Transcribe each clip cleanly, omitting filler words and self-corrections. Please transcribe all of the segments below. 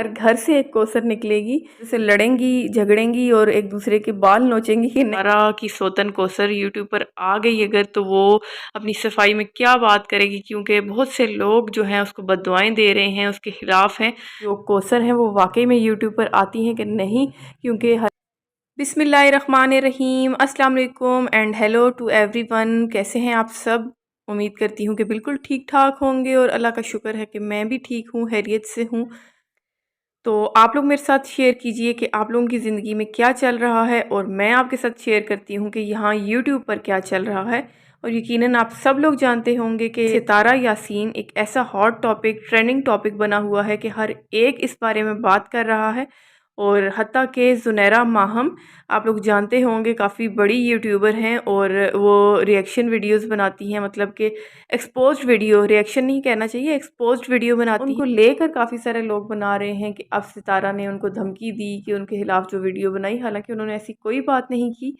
हर घर से एक कोसर निकलेगी, जैसे लड़ेंगी झगड़ेंगी और एक दूसरे के बाल नोचेंगी कि नारा की सोतन कोसर यूट्यूब पर आ गई अगर तो वो अपनी सफाई में क्या बात करेगी, क्योंकि बहुत से लोग जो हैं उसको बददुआएं दे रहे हैं, उसके खिलाफ हैं। जो कोसर हैं वो वाकई में यूट्यूब पर आती हैं कि नहीं, क्योंकि बिस्मिल्लाहिर्रहमानिर्रहीम, अस्सलाम वालेकुम एंड हेलो टू एवरीवन। कैसे हैं आप सब? उम्मीद करती हूँ कि बिल्कुल ठीक ठाक होंगे और अल्लाह का शुक्र है कि मैं भी ठीक हूँ, खैरियत से हूँ। तो आप लोग मेरे साथ शेयर कीजिए कि आप लोगों की ज़िंदगी में क्या चल रहा है और मैं आपके साथ शेयर करती हूँ कि यहाँ यूट्यूब पर क्या चल रहा है। और यकीनन आप सब लोग जानते होंगे कि सितारा यासीन एक ऐसा हॉट टॉपिक, ट्रेंडिंग टॉपिक बना हुआ है कि हर एक इस बारे में बात कर रहा है। और हत्ता के ज़ुनैरा माहम, आप लोग जानते होंगे, काफ़ी बड़ी यूट्यूबर हैं और वो रिएक्शन वीडियोस बनाती हैं, मतलब कि एक्सपोज्ड वीडियो, रिएक्शन नहीं कहना चाहिए, एक्सपोज्ड वीडियो बनाती हैं। उनको लेकर काफ़ी सारे लोग बना रहे हैं कि अब सितारा ने उनको धमकी दी कि उनके खिलाफ जो वीडियो बनाई, हालांकि उन्होंने ऐसी कोई बात नहीं की।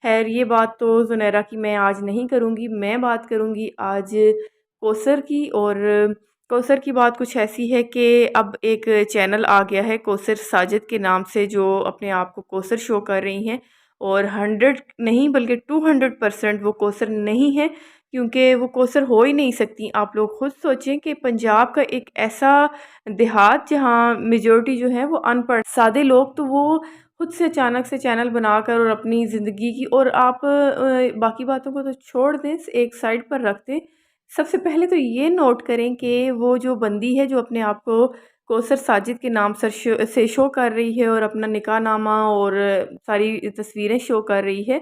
खैर, ये बात तो ज़ुनैरा की मैं आज नहीं करूँगी, मैं बात करूँगी आज कोसर की। और कोसर की बात कुछ ऐसी है कि अब एक चैनल आ गया है कोसर साजिद के नाम से, जो अपने आप को कोसर शो कर रही हैं। और 100 नहीं बल्कि 200% वो कोसर नहीं है, क्योंकि वो कोसर हो ही नहीं सकती। आप लोग खुद सोचें कि पंजाब का एक ऐसा देहात जहाँ मेजॉरिटी जो है वो अनपढ़ सादे लोग, तो वो खुद से अचानक से चैनल बनाकर और अपनी ज़िंदगी की, और आप बाकी बातों को तो छोड़ दें, एक साइड पर रख दें। सबसे पहले तो ये नोट करें कि वो जो बंदी है जो अपने आप को कोसर साजिद के नाम से शो कर रही है और अपना निकाहनामा और सारी तस्वीरें शो कर रही है,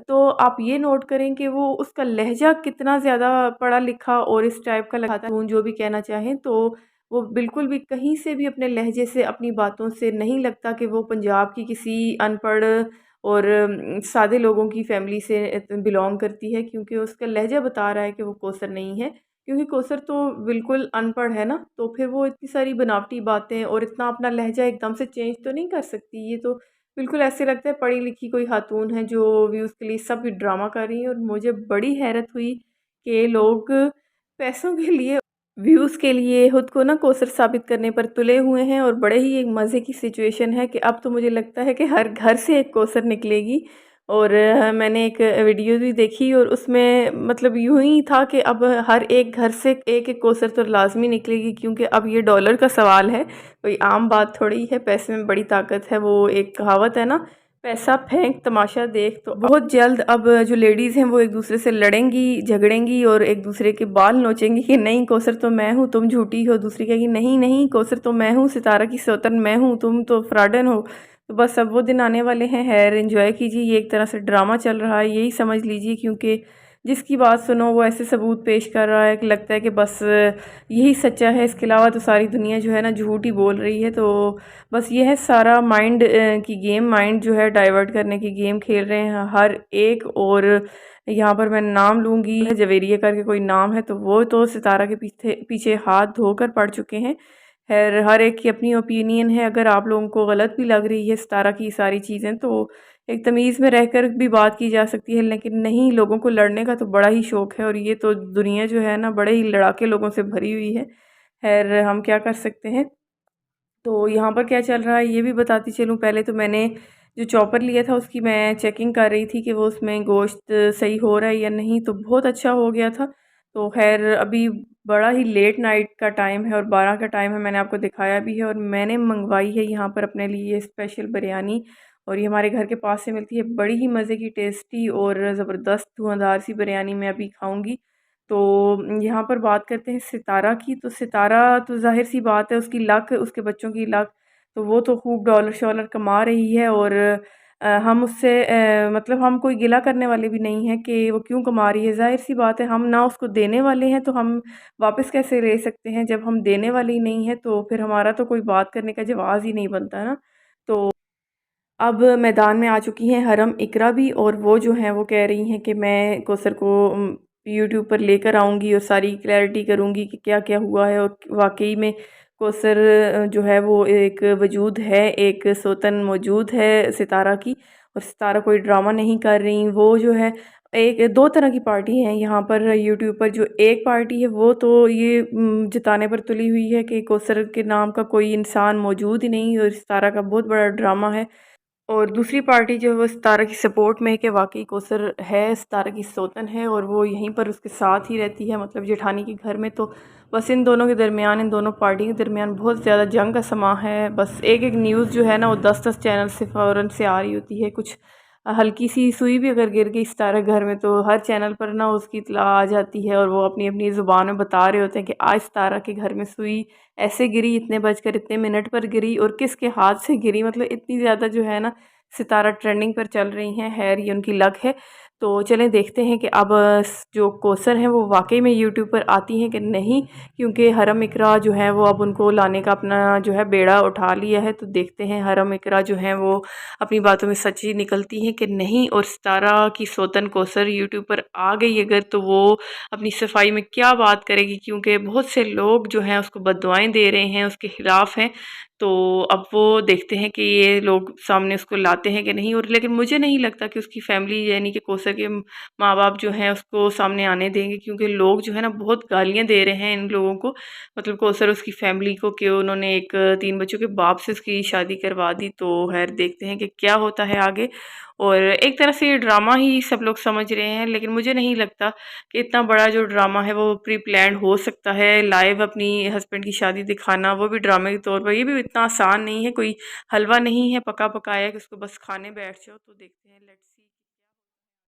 तो आप ये नोट करें कि वो उसका लहजा कितना ज़्यादा पढ़ा लिखा और इस टाइप का लगता है, जो भी कहना चाहें। तो वो बिल्कुल भी कहीं से भी अपने लहजे से, अपनी बातों से नहीं लगता कि वो पंजाब की किसी अनपढ़ और सादे लोगों की फैमिली से बिलोंग करती है, क्योंकि उसका लहजा बता रहा है कि वो कोसर नहीं है। क्योंकि कोसर तो बिल्कुल अनपढ़ है ना, तो फिर वो इतनी सारी बनावटी बातें और इतना अपना लहजा एकदम से चेंज तो नहीं कर सकती। ये तो बिल्कुल ऐसे लगता है पढ़ी लिखी कोई खातून है जो व्यूज़ के लिए सब ड्रामा कर रही है। और मुझे बड़ी हैरत हुई कि लोग पैसों के लिए, व्यूज़ के लिए खुद को ना कोसर साबित करने पर तुले हुए हैं। और बड़े ही एक मज़े की सिचुएशन है कि अब तो मुझे लगता है कि हर घर से एक कोसर निकलेगी। और मैंने एक वीडियो भी देखी और उसमें मतलब यूं ही था कि अब हर एक घर से एक एक कोसर तो लाजमी निकलेगी, क्योंकि अब ये डॉलर का सवाल है, कोई आम बात थोड़ी है। पैसे में बड़ी ताकत है, वो एक कहावत है ना, पैसा फेंक तमाशा देख। तो बहुत जल्द अब जो लेडीज़ हैं वो एक दूसरे से लड़ेंगी झगड़ेंगी और एक दूसरे के बाल नोचेंगी कि नहीं कोसर तो मैं हूँ, तुम झूठी हो। दूसरी कहेगी नहीं नहीं कोसर तो मैं हूँ, सितारा की सौतन मैं हूँ, तुम तो फ्रॉडन हो। तो बस अब वो दिन आने वाले हैं। खैर, एंजॉय कीजिए, ये एक तरह से ड्रामा चल रहा है, यही समझ लीजिए, क्योंकि जिसकी बात सुनो वो ऐसे सबूत पेश कर रहा है कि लगता है कि बस यही सच्चा है, इसके अलावा तो सारी दुनिया जो है ना झूठ ही बोल रही है। तो बस ये है सारा माइंड की गेम, माइंड जो है डाइवर्ट करने की गेम खेल रहे हैं हर एक। और यहाँ पर मैं नाम लूँगी, जवेरिया करके कोई नाम है, तो वो तो सितारा के पीछे पीछे हाथ धोकर पड़ चुके हैं। हर एक की अपनी ओपिनियन है। अगर आप लोगों को गलत भी लग रही है सितारा की सारी चीज़ें, तो एक तमीज़ में रहकर भी बात की जा सकती है, लेकिन नहीं, लोगों को लड़ने का तो बड़ा ही शौक़ है और ये तो दुनिया जो है ना बड़े ही लड़ाके लोगों से भरी हुई है। खैर, हम क्या कर सकते हैं। तो यहाँ पर क्या चल रहा है ये भी बताती चलूँ। पहले तो मैंने जो चॉपर लिया था उसकी मैं चेकिंग कर रही थी कि वो उसमें गोश्त सही हो रहा है या नहीं, तो बहुत अच्छा हो गया था। तो खैर, अभी बड़ा ही लेट नाइट का टाइम है और 12 का टाइम है, मैंने आपको दिखाया भी है। और मैंने मंगवाई है यहाँ पर अपने लिए स्पेशल बिरयानी, और ये हमारे घर के पास से मिलती है, बड़ी ही मज़े की टेस्टी और ज़बरदस्त धुआंधार सी बिरयानी मैं अभी खाऊंगी। तो यहाँ पर बात करते हैं सितारा की। तो सितारा तो ज़ाहिर सी बात है, उसकी लक, उसके बच्चों की लक, तो वो तो खूब डॉलर शॉलर कमा रही है। और हम उससे मतलब हम कोई गिला करने वाले भी नहीं हैं कि वो क्यों कमा रही है। ज़ाहिर सी बात है, हम ना उसको देने वाले हैं, तो हम वापस कैसे ले सकते हैं। जब हम देने वाले ही नहीं हैं तो फिर हमारा तो कोई बात करने का जवाज़ ही नहीं बनता ना। तो अब मैदान में आ चुकी हैं हरम इकरा भी, और वो जो हैं वो कह रही हैं कि मैं कोसर को यूट्यूब पर लेकर आऊँगी और सारी क्लैरिटी करूँगी कि क्या क्या हुआ है। और वाकई में कोसर जो है वो एक वजूद है, एक सोतन मौजूद है सितारा की, और सितारा कोई ड्रामा नहीं कर रही। वो जो है एक 2 तरह की पार्टी हैं यहाँ पर यूट्यूब पर। जो एक पार्टी है वो तो ये जताने पर तुली हुई है कि कौसर के नाम का कोई इंसान मौजूद ही नहीं और सितारा का बहुत बड़ा ड्रामा है। और दूसरी पार्टी जो है वो सितारा की सपोर्ट में है कि वाकई कौसर है, सितारा की सौतन है और वो यहीं पर उसके साथ ही रहती है, मतलब जेठानी के घर में। तो बस इन दोनों के दरमियान, इन दोनों पार्टी के दरमियान बहुत ज़्यादा जंग का समा है। बस एक एक न्यूज़ जो है ना वो 10-10 चैनल से फ़ौरन से आ रही होती है। कुछ हल्की सी सुई भी अगर गिर गई सितारा घर में तो हर चैनल पर ना उसकी इतला आ जाती है और वो अपनी अपनी ज़ुबान में बता रहे होते हैं कि आज सितारा के घर में सुई ऐसे गिरी, इतने बजकर इतने मिनट पर गिरी और किसके हाथ से गिरी। मतलब इतनी ज़्यादा जो है ना सितारा ट्रेंडिंग पर चल रही हैं। खैर ये उनकी लक है। तो चलें देखते हैं कि अब जो कौसर हैं वो वाकई में यूट्यूब पर आती हैं कि नहीं, क्योंकि हरम इकरा जो है वो अब उनको लाने का अपना जो है बेड़ा उठा लिया है। तो देखते हैं हरम इकरा जो हैं वो अपनी बातों में सच्ची निकलती हैं कि नहीं, और सितारा की सौतन कौसर यूट्यूब पर आ गई अगर, तो वो अपनी सफाई में क्या बात करेगी, क्योंकि बहुत से लोग जो हैं उसको बद्दुआएं दे रहे हैं, उसके खिलाफ हैं। तो अब वो देखते हैं कि ये लोग सामने उसको लाते हैं कि नहीं। और लेकिन मुझे नहीं लगता कि उसकी फैमिली यानी कि कौसर के माँ बाप जो हैं उसको सामने आने देंगे, क्योंकि लोग जो है ना बहुत गालियाँ दे रहे हैं इन लोगों को, मतलब कौसर उसकी फैमिली को, कि उन्होंने एक 3 बच्चों के बाप से उसकी शादी करवा दी। तो खैर देखते हैं कि क्या होता है आगे। और एक तरह से ये ड्रामा ही सब लोग समझ रहे हैं, लेकिन मुझे नहीं लगता कि इतना बड़ा जो ड्रामा है वो प्री प्लान्ड हो सकता है। लाइव अपनी हस्बैंड की शादी दिखाना, वो भी ड्रामे के तौर पर, ये भी इतना आसान नहीं है, कोई हलवा नहीं है पका पकाया कि उसको बस खाने बैठ जाओ। तो देखते हैं, लेट्स